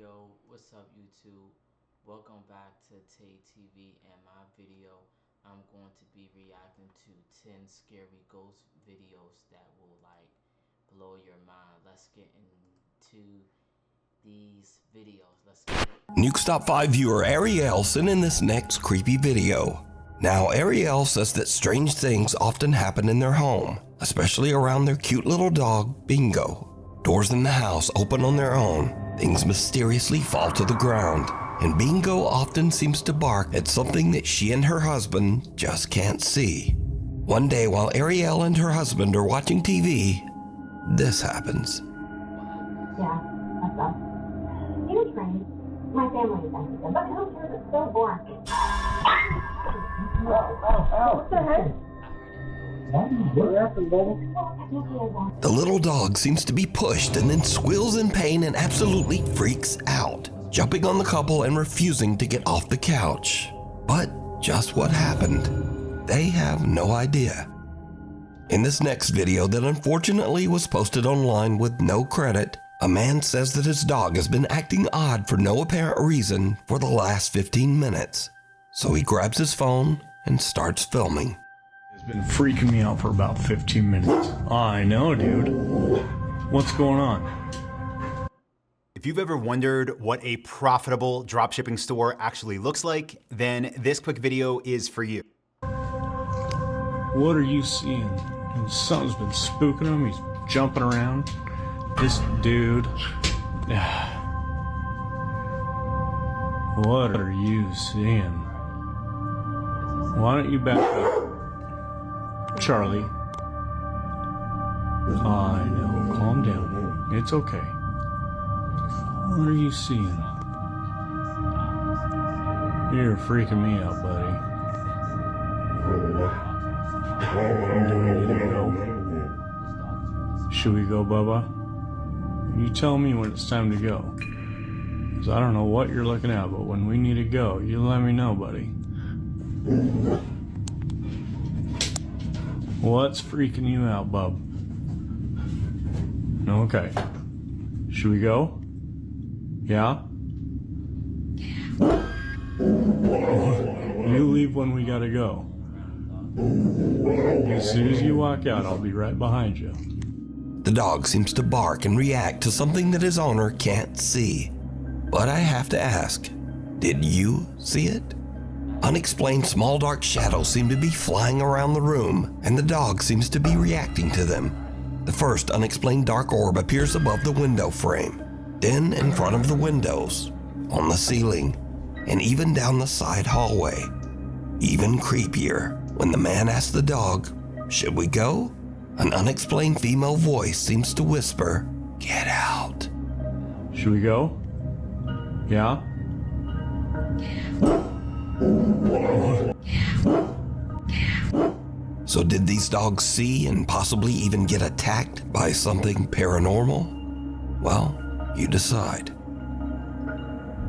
Yo, what's up YouTube? Welcome back to Tay TV, and my video, I'm going to be reacting to 10 scary ghost videos that will blow your mind. Let's get into these videos. Let's get it. Nuke's Top 5 viewer Ariel sent in this next creepy video. Now Ariel says that strange things often happen in their home, especially around their cute little dog, Bingo. Doors in the house open on their own, things mysteriously fall to the ground, and Bingo often seems to bark at something that she and her husband just can't see. One day while Ariel and her husband are watching TV, this happens. Yeah, that's us. You're trained. My family is Mexican, but who cares? It's so boring. What the heck? What happened, baby? The little dog seems to be pushed and then squeals in pain and absolutely freaks out, jumping on the couple and refusing to get off the couch. But just what happened? They have no idea. In this next video that unfortunately was posted online with no credit, a man says that his dog has been acting odd for no apparent reason for the last 15 minutes. So he grabs his phone and starts filming. It's been freaking me out for about 15 minutes. I know, dude. What's going on? If you've ever wondered what a profitable dropshipping store actually looks like, then this quick video is for you. What are you seeing? And something's been spooking him. He's jumping around. This dude. What are you seeing? Why don't you back up? Charlie. I know. Calm down. It's okay. What are you seeing? You're freaking me out, buddy. Do we need to go? Should we go, Bubba? You tell me when it's time to go. Because I don't know what you're looking at, but when we need to go, you let me know, buddy. What's freaking you out, bub? Okay. Should we go? Yeah? You leave when we gotta go. As soon as you walk out, I'll be right behind you. The dog seems to bark and react to something that his owner can't see. But I have to ask, did you see it? Unexplained small dark shadows seem to be flying around the room, and the dog seems to be reacting to them. The first unexplained dark orb appears above the window frame, then in front of the windows, on the ceiling, and even down the side hallway. Even creepier, when the man asks the dog, "Should we go?" An unexplained female voice seems to whisper, "Get out." Should we go? Yeah? So did these dogs see and possibly even get attacked by something paranormal? Well, you decide.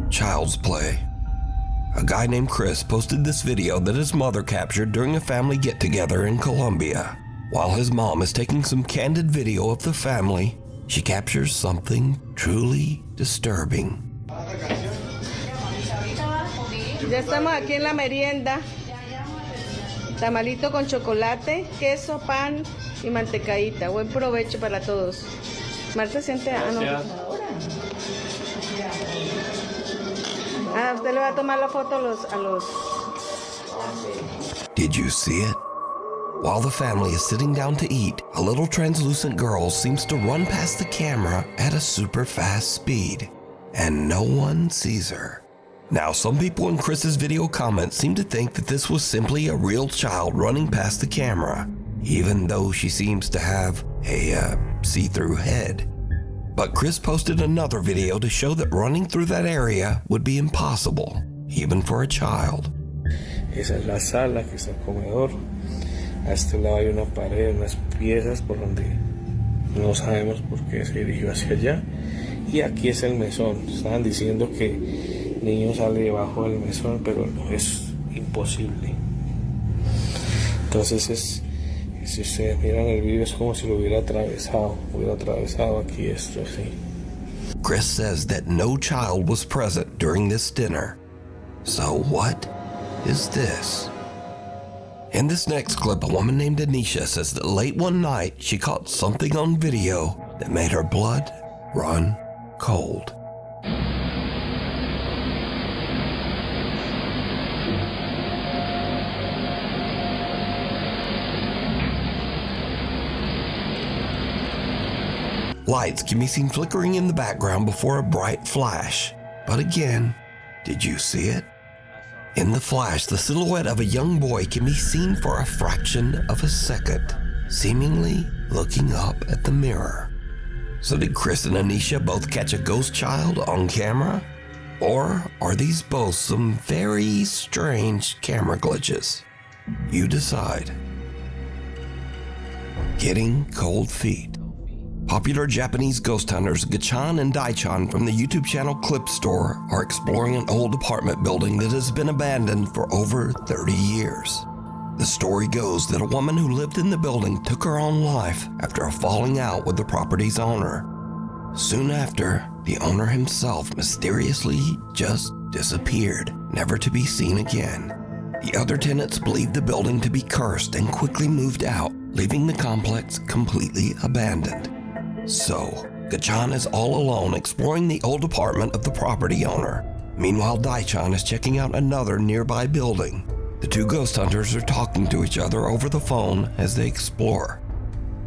Child's play. A guy named Chris posted this video that his mother captured during a family get-together in Colombia. While his mom is taking some candid video of the family, she captures something truly disturbing. Ya estamos aquí en la merienda. Tamalito con chocolate, queso, pan y mantecadita. Buen provecho para todos. Marta siente. Usted le va a tomar la foto a los. Did you see it? While the family is sitting down to eat, a little translucent girl seems to run past the camera at a super fast speed, and no one sees her. Now, some people in Chris's video comments seem to think that this was simply a real child running past the camera, even though she seems to have a see-through head. But Chris posted another video to show that running through that area would be impossible, even for a child. Esa es la sala, que es el comedor. A este lado hay una pared, unas piezas por donde no sabemos por qué se dirigió hacia allá. Y aquí es el mesón. Estaban diciendo que el niño sale debajo del mesón, pero no, es imposible. Entonces si ustedes miran el vídeo, es como si lo hubiera atravesado aquí esto así. Chris says that no child was present during this dinner. So what is this? In this next clip, a woman named Anisha says that late one night she caught something on video that made her blood run cold. Lights can be seen flickering in the background before a bright flash. But again, did you see it? In the flash, the silhouette of a young boy can be seen for a fraction of a second, seemingly looking up at the mirror. So did Chris and Anisha both catch a ghost child on camera? Or are these both some very strange camera glitches? You decide. Getting cold feet. Popular Japanese ghost hunters Gachan and Daichan from the YouTube channel Clip Store are exploring an old apartment building that has been abandoned for over 30 years. The story goes that a woman who lived in the building took her own life after a falling out with the property's owner. Soon after, the owner himself mysteriously just disappeared, never to be seen again. The other tenants believed the building to be cursed and quickly moved out, leaving the complex completely abandoned. So, Gachan is all alone exploring the old apartment of the property owner. Meanwhile, Daichan is checking out another nearby building. The two ghost hunters are talking to each other over the phone as they explore.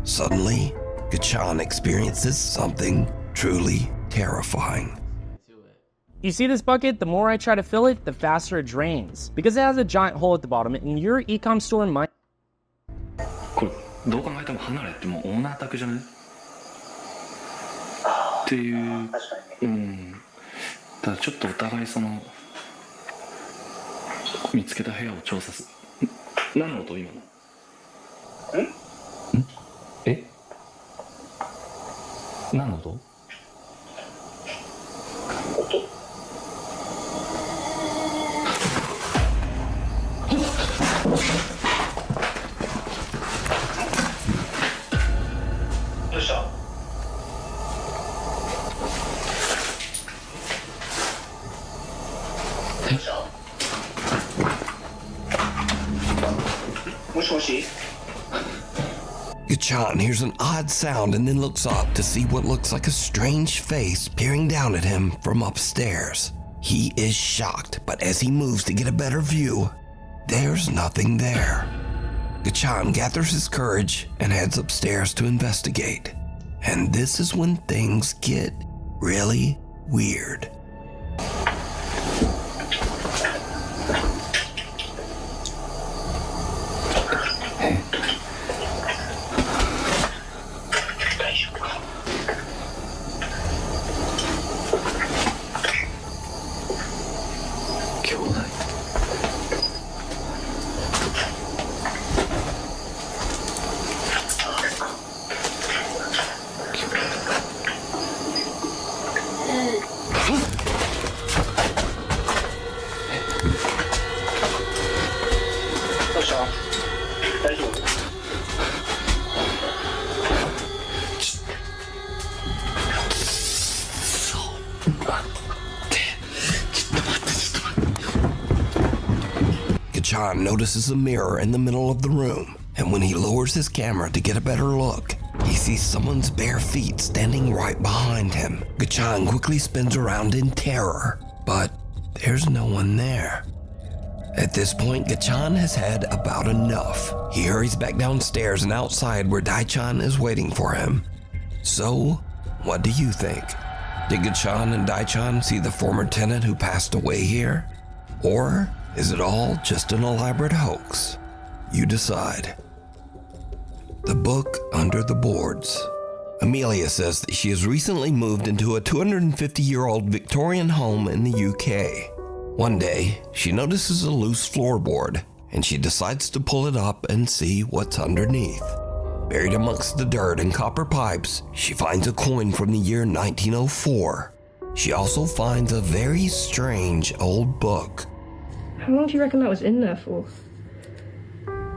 Suddenly, Gachan experiences something truly terrifying. You see this bucket? The more I try to fill it, the faster it drains. Because it has a giant hole at the bottom, and your e-com store might... これどう考えても離れってもうオーナー宅じゃないっていう、ただちょっとお互いその見つけた部屋を調査する。何の音今の？え？何の音？音？どうした？Gachan hears an odd sound and then looks up to see what looks like a strange face peering down at him from upstairs. He is shocked, but as he moves to get a better view, there's nothing there. Gachan gathers his courage and heads upstairs to investigate. And this is when things get really weird. Gachan notices a mirror in the middle of the room, and when he lowers his camera to get a better look, he sees someone's bare feet standing right behind him. Gachan quickly spins around in terror, but there's no one there. At this point, Gachan has had about enough. He hurries back downstairs and outside where Daichan is waiting for him. So, what do you think? Did Gachan and Daichan see the former tenant who passed away here? Or is it all just an elaborate hoax? You decide. The book under the boards. Amelia says that she has recently moved into a 250-year-old Victorian home in the UK. One day, she notices a loose floorboard, and she decides to pull it up and see what's underneath. Buried amongst the dirt and copper pipes, she finds a coin from the year 1904. She also finds a very strange old book. How long do you reckon that was in there for?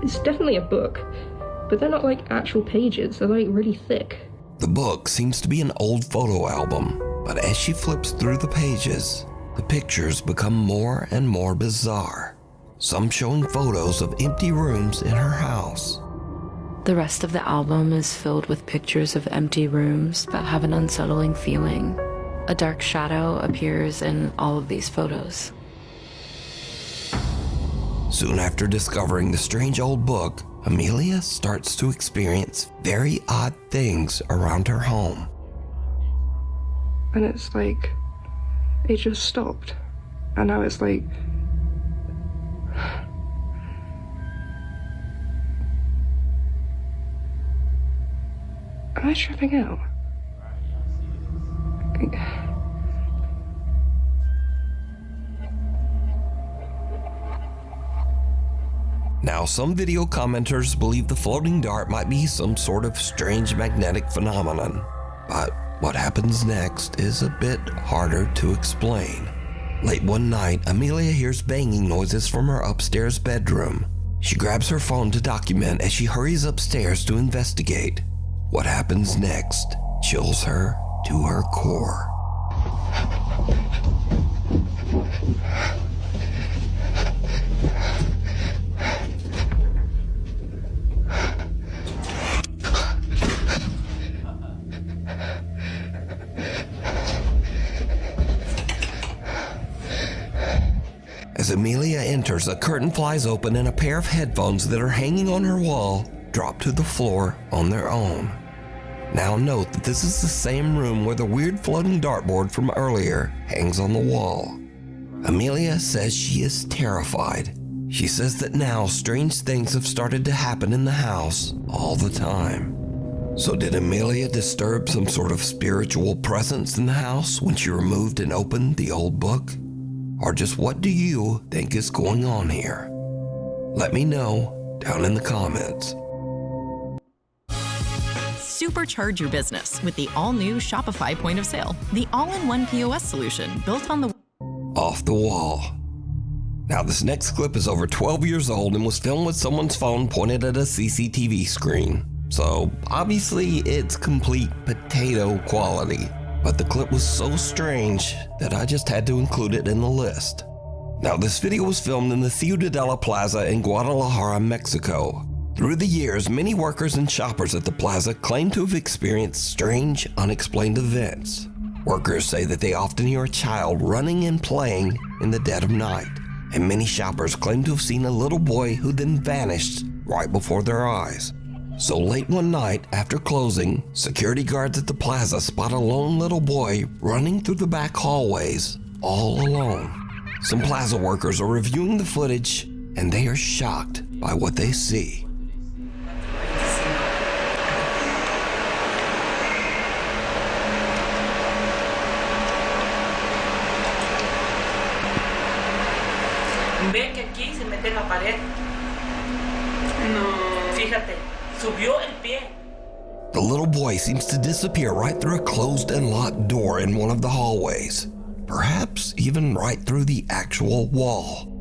It's definitely a book, but they're not like actual pages, they're like really thick. The book seems to be an old photo album, But as she flips through the pages, the pictures become more and more bizarre, some showing photos of empty rooms in her house. The rest of the album is filled with pictures of empty rooms that have an unsettling feeling. A dark shadow appears in all of these photos. Soon after discovering the strange old book, Amelia starts to experience very odd things around her home. And it's like, it just stopped. And I was like, am I tripping out? Now, some video commenters believe the floating dart might be some sort of strange magnetic phenomenon, but what happens next is a bit harder to explain. Late one night, Amelia hears banging noises from her upstairs bedroom. She grabs her phone to document as she hurries upstairs to investigate. What happens next chills her to her core. As Amelia enters, a curtain flies open and a pair of headphones that are hanging on her wall drop to the floor on their own. Now note that this is the same room where the weird floating dartboard from earlier hangs on the wall. Amelia says she is terrified. She says that now strange things have started to happen in the house all the time. So did Amelia disturb some sort of spiritual presence in the house when she removed and opened the old book? Or just what do you think is going on here? Let me know down in the comments. Supercharge your business with the all-new Shopify Point of Sale, the all-in-one POS solution built on the Off the wall. Now this next clip is over 12 years old and was filmed with someone's phone pointed at a CCTV screen. So obviously it's complete potato quality. But the clip was so strange that I just had to include it in the list. Now this video was filmed in the Ciudadela Plaza in Guadalajara, Mexico. Through the years, many workers and shoppers at the plaza claim to have experienced strange, unexplained events. Workers say that they often hear a child running and playing in the dead of night. And many shoppers claim to have seen a little boy who then vanished right before their eyes. So late one night, after closing, security guards at the plaza spot a lone little boy running through the back hallways, all alone. Some plaza workers are reviewing the footage, and they are shocked by what they see. Ve que aquí se mete en la pared. No. Fíjate. Subió el pie. The little boy seems to disappear right through a closed and locked door in one of the hallways, perhaps even right through the actual wall.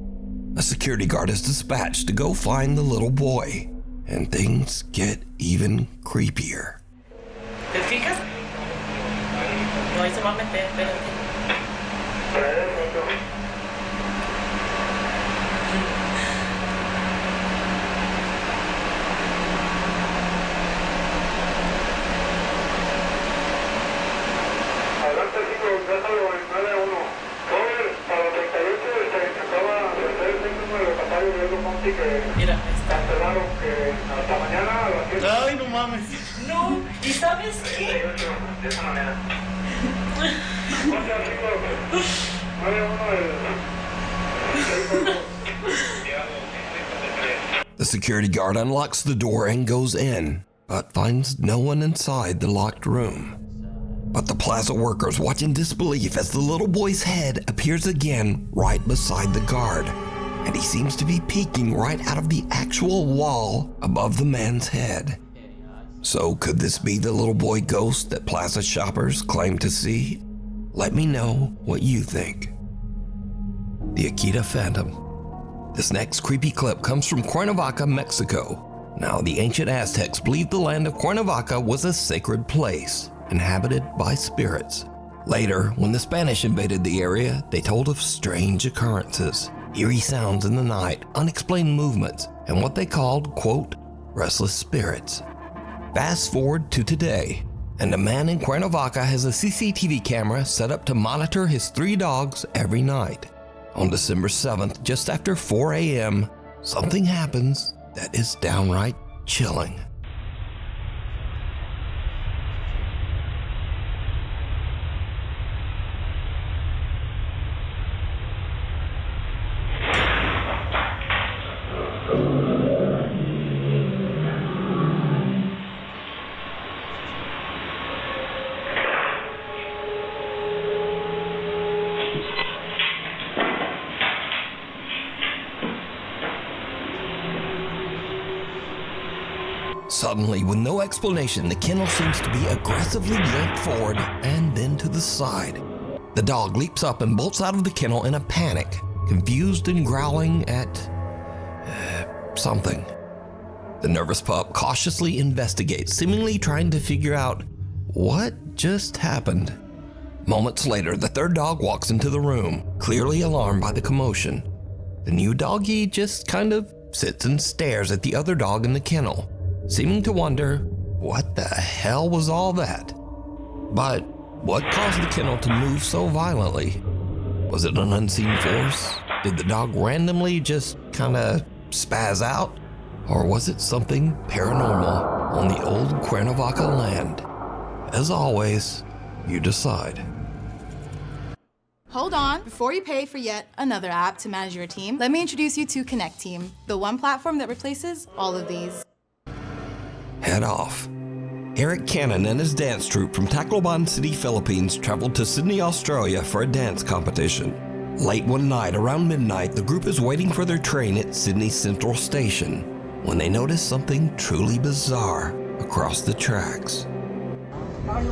A security guard is dispatched to go find the little boy, and things get even creepier. ¿Te fijas? No, ahí se va a meter, espérate. Mira, cancelaron que hasta mañana a las 7. Ay, no mames. No, ¿y sabes qué? De esa manera. The security guard unlocks the door and goes in, but finds no one inside the locked room. But the plaza workers watch in disbelief as the little boy's head appears again right beside the guard, and he seems to be peeking right out of the actual wall above the man's head. So could this be the little boy ghost that plaza shoppers claim to see? Let me know what you think. The Akita Phantom. This next creepy clip comes from Cuernavaca, Mexico. Now, the ancient Aztecs believed the land of Cuernavaca was a sacred place, inhabited by spirits. Later, when the Spanish invaded the area, they told of strange occurrences, eerie sounds in the night, unexplained movements, and what they called, quote, restless spirits. Fast forward to today, and a man in Cuernavaca has a CCTV camera set up to monitor his 3 dogs every night. On December 7th, just after 4 a.m., something happens that is downright chilling. Suddenly, with no explanation, the kennel seems to be aggressively yanked forward and then to the side. The dog leaps up and bolts out of the kennel in a panic, confused and growling at something. The nervous pup cautiously investigates, seemingly trying to figure out what just happened. Moments later, the third dog walks into the room, clearly alarmed by the commotion. The new doggy just kind of sits and stares at the other dog in the kennel, seeming to wonder, what the hell was all that? But what caused the kennel to move so violently? Was it an unseen force? Did the dog randomly just kinda spaz out? Or was it something paranormal on the old Cuernavaca land? As always, you decide. Hold on, before you pay for yet another app to manage your team, let me introduce you to Connect Team, the one platform that replaces all of these. Head off. Eric Cannon and his dance troupe from Tacloban City, Philippines traveled to Sydney, Australia for a dance competition. Late one night, around midnight, the group is waiting for their train at Sydney Central Station when they notice something truly bizarre across the tracks. Hindi,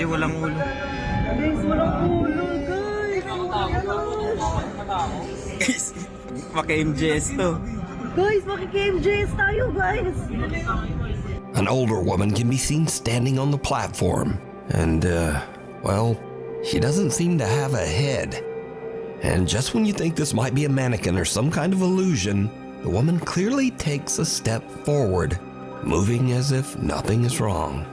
walang ulo. Guys, walang ulo, guys! Guys, maka-MJS to. Guys, maki-MJS tayo, guys! An older woman can be seen standing on the platform, and, well, she doesn't seem to have a head. And just when you think this might be a mannequin or some kind of illusion, the woman clearly takes a step forward, moving as if nothing is wrong.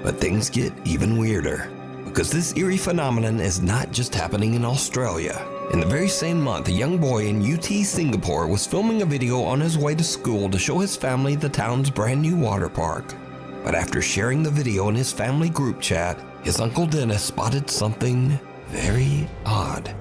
But things get even weirder, because this eerie phenomenon is not just happening in Australia. In the very same month, a young boy in UT Singapore was filming a video on his way to school to show his family the town's brand new water park. But after sharing the video in his family group chat, his Uncle Dennis spotted something very odd.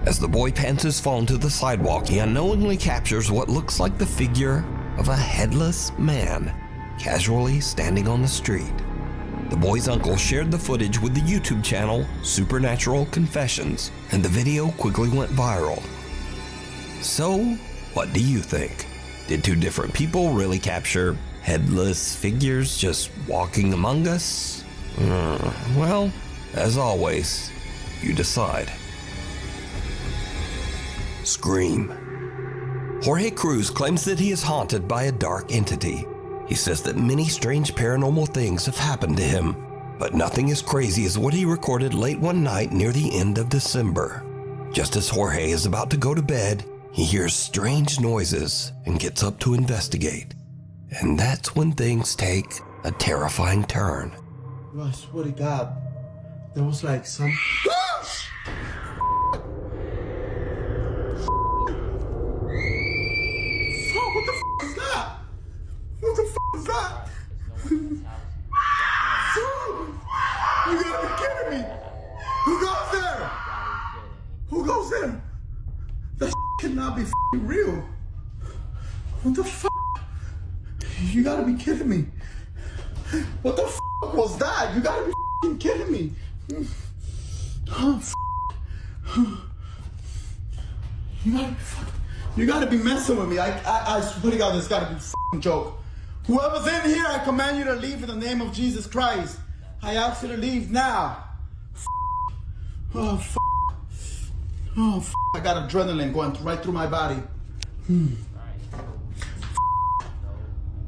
As the boy pans his phone to the sidewalk, he unknowingly captures what looks like the figure of a headless man casually standing on the street. The boy's uncle shared the footage with the YouTube channel Supernatural Confessions, and the video quickly went viral. So, what do you think? Did two different people really capture headless figures just walking among us? Well, as always, you decide. Scream. Jorge Cruz claims that he is haunted by a dark entity. He says that many strange paranormal things have happened to him, but nothing as crazy as what he recorded late one night near the end of December. Just as Jorge is about to go to bed, he hears strange noises and gets up to investigate. And that's when things take a terrifying turn. I swear to God, there was like some... What the f is that? You gotta be kidding me! Who goes there? Who goes there? That cannot be real. What the f? You gotta be kidding me. What the f was that? You gotta be kidding me. Oh, You gotta be messing with me. I swear to God, this gotta be a f***ing joke. Whoever's in here, I command you to leave in the name of Jesus Christ. I ask you to leave now. Oh, f***. Oh, f***. I got adrenaline going right through my body.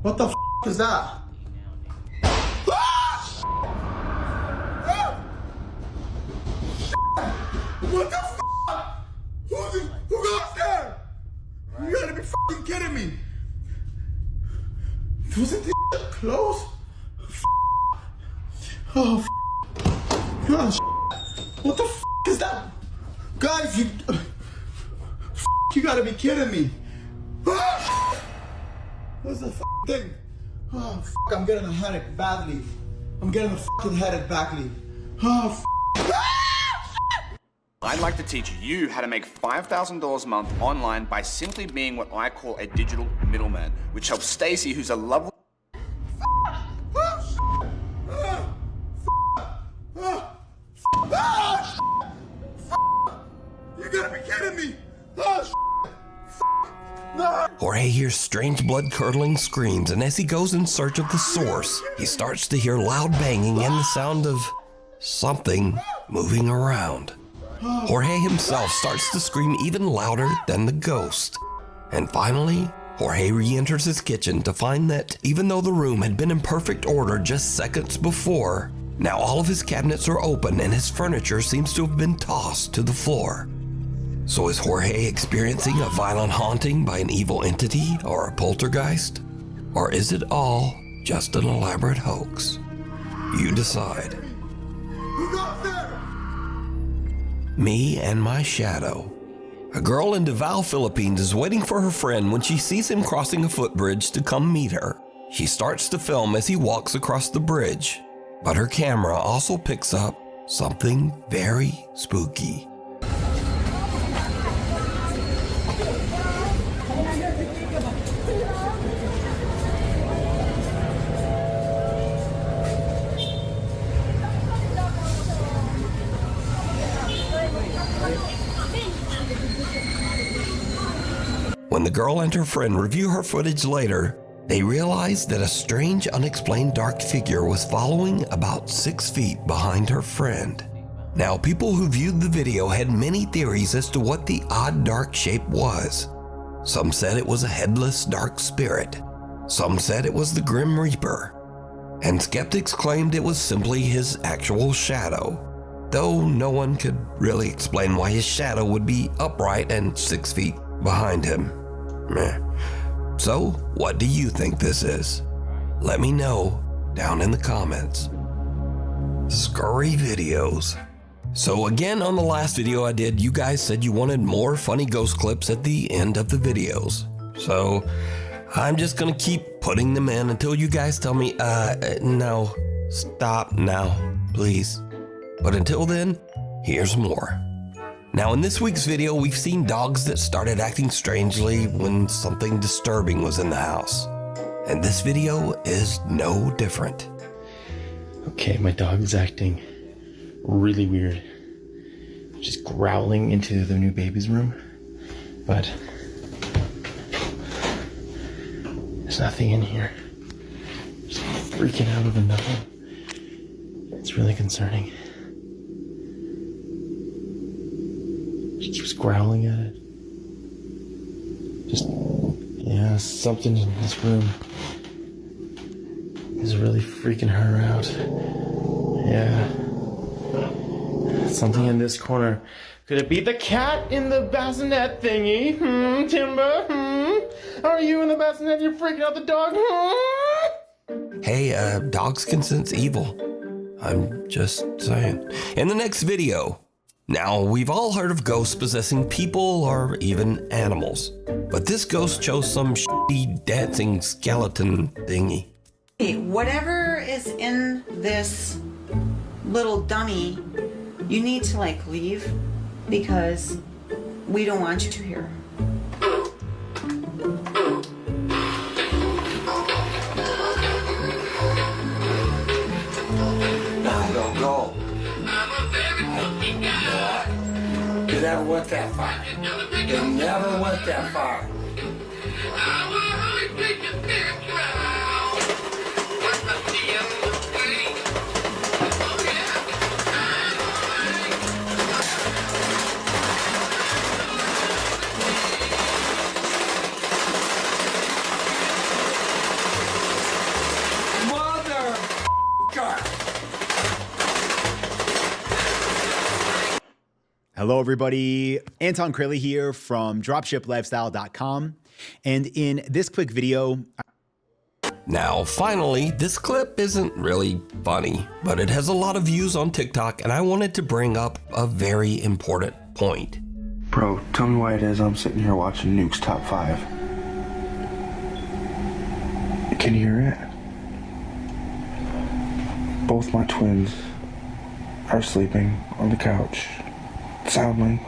What the f*** is that? What the f***? Who goes there? You gotta be f***ing kidding me. Wasn't this close? Oh, f***. Oh, what the f*** is that? Guys, you gotta be kidding me. What's the f*** thing? Oh, f***, I'm getting a headache badly. I'm getting a f***ing headache badly. Oh, f***. I'd like to teach you how to make $5,000 a month online by simply being what I call a digital middleman, which helps Stacy, who's a lovely... You gotta be kidding me! Jorge hears strange blood-curdling screams, and as he goes in search of the source, he starts to hear loud banging and the sound of something moving around. Jorge himself starts to scream even louder than the ghost. And finally, Jorge re-enters his kitchen to find that even though the room had been in perfect order just seconds before, now all of his cabinets are open and his furniture seems to have been tossed to the floor. So is Jorge experiencing a violent haunting by an evil entity or a poltergeist? Or is it all just an elaborate hoax? You decide. Who got there? Me and my shadow. A girl in Davao, Philippines is waiting for her friend when she sees him crossing a footbridge to come meet her. She starts to film as he walks across the bridge, but her camera also picks up something very spooky. When the girl and her friend review her footage later, they realize that a strange, unexplained dark figure was following about 6 feet behind her friend. Now, people who viewed the video had many theories as to what the odd dark shape was. Some said it was a headless dark spirit. Some said it was the Grim Reaper. And skeptics claimed it was simply his actual shadow, though no one could really explain why his shadow would be upright and 6 feet behind him. Meh. So, what do you think this is? Let me know down in the comments. Scary videos. So again, on the last video I did, you guys said you wanted more funny ghost clips at the end of the videos. So, I'm just gonna keep putting them in until you guys tell me, no, stop now, please. But until then, here's more. Now in this week's video, we've seen dogs that started acting strangely when something disturbing was in the house. And this video is no different. Okay, my dog is acting really weird. Just growling into the new baby's room. But there's nothing in here. Just freaking out over nothing. It's really concerning. She keeps growling at it. Just, yeah, something in this room is really freaking her out. Yeah. Something in this corner. Could it be the cat in the bassinet thingy? Timber? Are you in the bassinet? You're freaking out the dog? Hey, dogs can sense evil. I'm just saying. In the next video, now, we've all heard of ghosts possessing people or even animals, but this ghost chose some shitty dancing skeleton thingy. Whatever is in this little dummy, you need to leave because we don't want you to here. No, don't go. It never went that far. It never went that far. Hello, everybody. Anton Crayley here from dropshiplifestyle.com. And in this quick video, Now, finally, this clip isn't really funny, but it has a lot of views on TikTok, and I wanted to bring up a very important point. Bro, tell me why it is I'm sitting here watching Nuke's Top 5. Can you hear it? Both my twins are sleeping on the couch, soundly.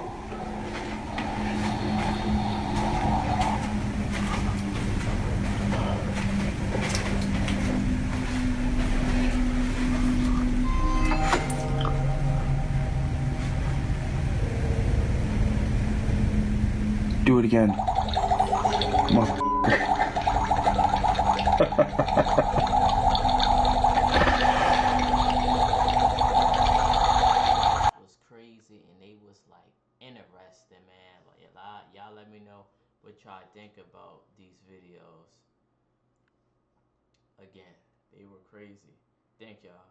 Do it again. Motherfucker. Was crazy, and they was like interesting, man. Like y'all let me know what y'all think about these videos. Again, they were crazy. Thank y'all.